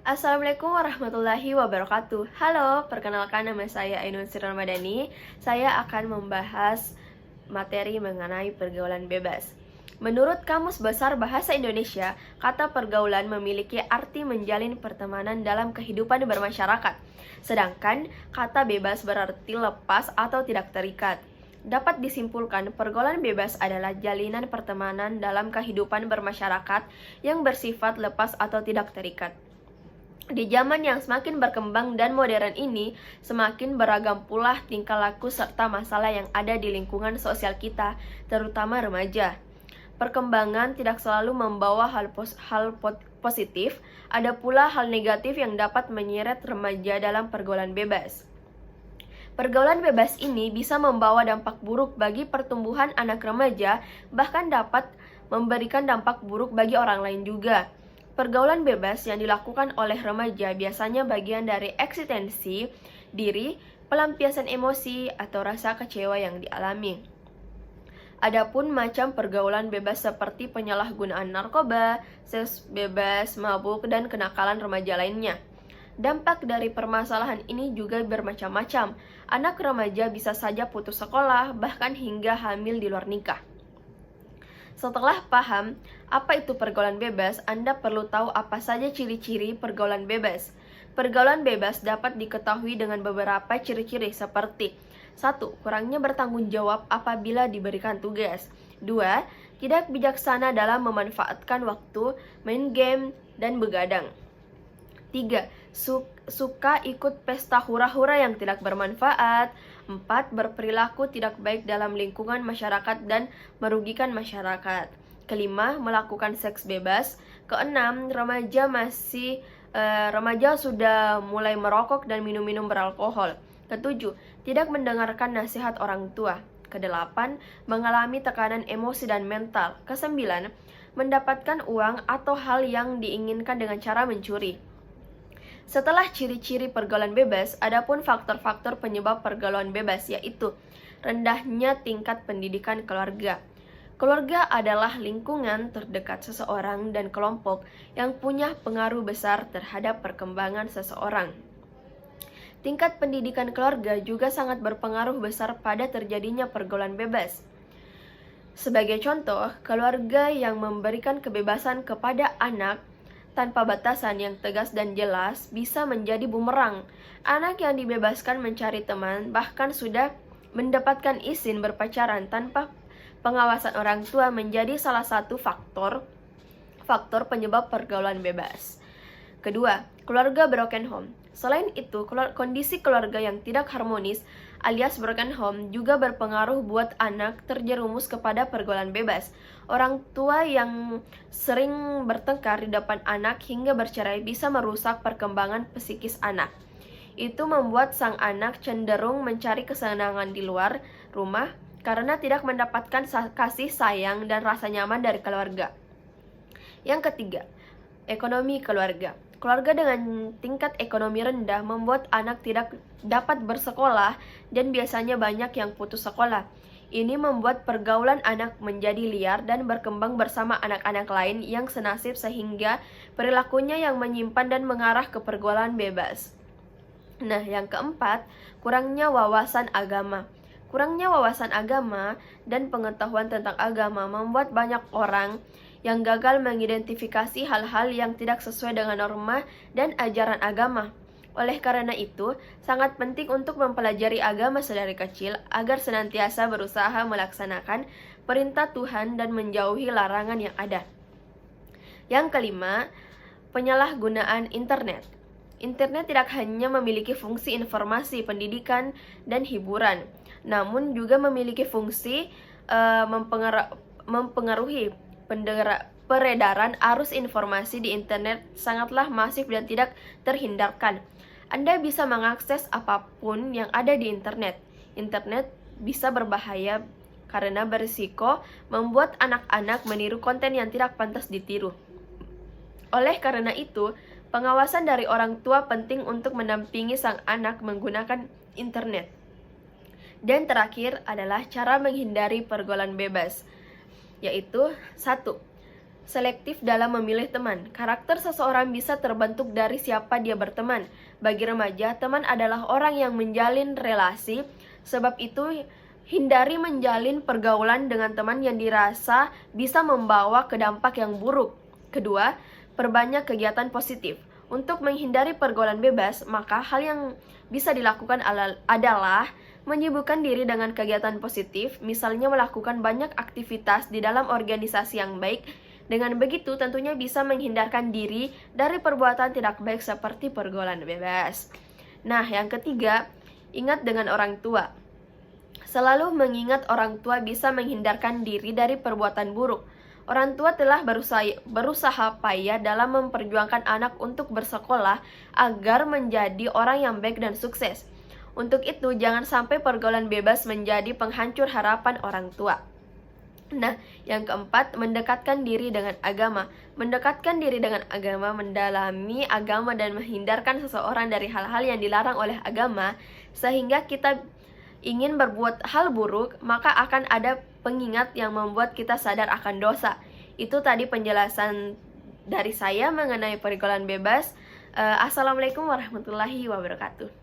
Assalamualaikum warahmatullahi wabarakatuh. Halo, perkenalkan nama saya Ainun Sri Ramadhani. Saya akan membahas materi mengenai pergaulan bebas. Menurut Kamus Besar Bahasa Indonesia, kata pergaulan memiliki arti menjalin pertemanan dalam kehidupan bermasyarakat. Sedangkan kata bebas berarti lepas atau tidak terikat. Dapat disimpulkan, pergaulan bebas adalah jalinan pertemanan dalam kehidupan bermasyarakat yang bersifat lepas atau tidak terikat. Di zaman yang semakin berkembang dan modern ini, semakin beragam pula tingkah laku serta masalah yang ada di lingkungan sosial kita, terutama remaja. Perkembangan tidak selalu membawa hal positif, ada pula hal negatif yang dapat menyeret remaja dalam pergaulan bebas. Pergaulan bebas ini bisa membawa dampak buruk bagi pertumbuhan anak remaja, bahkan dapat memberikan dampak buruk bagi orang lain juga. Pergaulan bebas yang dilakukan oleh remaja biasanya bagian dari eksistensi diri, pelampiasan emosi, atau rasa kecewa yang dialami. Adapun macam pergaulan bebas seperti penyalahgunaan narkoba, seks bebas, mabuk, dan kenakalan remaja lainnya. Dampak dari permasalahan ini juga bermacam-macam. Anak remaja bisa saja putus sekolah, bahkan hingga hamil di luar nikah. Setelah paham apa itu pergaulan bebas, Anda perlu tahu apa saja ciri-ciri pergaulan bebas. Pergaulan bebas dapat diketahui dengan beberapa ciri-ciri seperti 1. Kurangnya bertanggung jawab apabila diberikan tugas. 2. Tidak bijaksana dalam memanfaatkan waktu, main game, dan begadang. 3. Suka ikut pesta hura-hura yang tidak bermanfaat. 4. Berperilaku tidak baik dalam lingkungan masyarakat dan merugikan masyarakat. 5. Melakukan seks bebas. 6. Remaja sudah mulai merokok dan minum-minum beralkohol. 7. Tidak mendengarkan nasihat orang tua. 8. Mengalami tekanan emosi dan mental. 9. Mendapatkan uang atau hal yang diinginkan dengan cara mencuri. Setelah ciri-ciri pergaulan bebas, adapun faktor-faktor penyebab pergaulan bebas, yaitu rendahnya tingkat pendidikan keluarga. Keluarga adalah lingkungan terdekat seseorang dan kelompok yang punya pengaruh besar terhadap perkembangan seseorang. Tingkat pendidikan keluarga juga sangat berpengaruh besar pada terjadinya pergaulan bebas. Sebagai contoh, keluarga yang memberikan kebebasan kepada anak tanpa batasan yang tegas dan jelas bisa menjadi bumerang. Anak yang dibebaskan mencari teman bahkan sudah mendapatkan izin berpacaran tanpa pengawasan orang tua menjadi salah satu faktor penyebab pergaulan bebas. Kedua, keluarga broken home. Selain itu, kondisi keluarga yang tidak harmonis alias broken home juga berpengaruh buat anak terjerumus kepada pergaulan bebas. Orang tua yang sering bertengkar di depan anak hingga bercerai bisa merusak perkembangan psikis anak. Itu membuat sang anak cenderung mencari kesenangan di luar rumah karena tidak mendapatkan kasih sayang dan rasa nyaman dari keluarga. Yang ketiga, ekonomi keluarga. Keluarga dengan tingkat ekonomi rendah membuat anak tidak dapat bersekolah dan biasanya banyak yang putus sekolah. Ini membuat pergaulan anak menjadi liar dan berkembang bersama anak-anak lain yang senasib sehingga perilakunya yang menyimpan dan mengarah ke pergaulan bebas. Nah, yang keempat, kurangnya wawasan agama. Kurangnya wawasan agama dan pengetahuan tentang agama membuat banyak orang yang gagal mengidentifikasi hal-hal yang tidak sesuai dengan norma dan ajaran agama. Oleh karena itu, sangat penting untuk mempelajari agama sedari kecil agar senantiasa berusaha melaksanakan perintah Tuhan dan menjauhi larangan yang ada. Yang kelima, penyalahgunaan internet. Internet tidak hanya memiliki fungsi informasi, pendidikan, dan hiburan, namun juga memiliki fungsi mempengaruhi peredaran arus informasi di internet sangatlah masif dan tidak terhindarkan. Anda bisa mengakses apapun yang ada di internet. Internet bisa berbahaya karena berisiko membuat anak-anak meniru konten yang tidak pantas ditiru. Oleh karena itu, pengawasan dari orang tua penting untuk mendampingi sang anak menggunakan internet. Dan terakhir adalah cara menghindari pergaulan bebas, yaitu 1. selektif dalam memilih teman. Karakter seseorang bisa terbentuk dari siapa dia berteman. Bagi remaja, teman adalah orang yang menjalin relasi. Sebab itu, hindari menjalin pergaulan dengan teman yang dirasa bisa membawa ke dampak yang buruk. Kedua, perbanyak kegiatan positif. Untuk menghindari pergaulan bebas, maka hal yang bisa dilakukan adalah menyibukkan diri dengan kegiatan positif, misalnya melakukan banyak aktivitas di dalam organisasi yang baik. Dengan begitu, tentunya bisa menghindarkan diri dari perbuatan tidak baik seperti pergaulan bebas. Nah, yang ketiga, ingat dengan orang tua. Selalu mengingat orang tua bisa menghindarkan diri dari perbuatan buruk. Orang tua telah berusaha payah dalam memperjuangkan anak untuk bersekolah agar menjadi orang yang baik dan sukses. Untuk itu, jangan sampai pergaulan bebas menjadi penghancur harapan orang tua. Nah, yang keempat, mendekatkan diri dengan agama. Mendekatkan diri dengan agama, mendalami agama dan menghindarkan seseorang dari hal-hal yang dilarang oleh agama, sehingga kita ingin berbuat hal buruk, maka akan ada pengingat yang membuat kita sadar akan dosa. Itu tadi penjelasan dari saya mengenai pergaulan bebas. Assalamualaikum warahmatullahi wabarakatuh.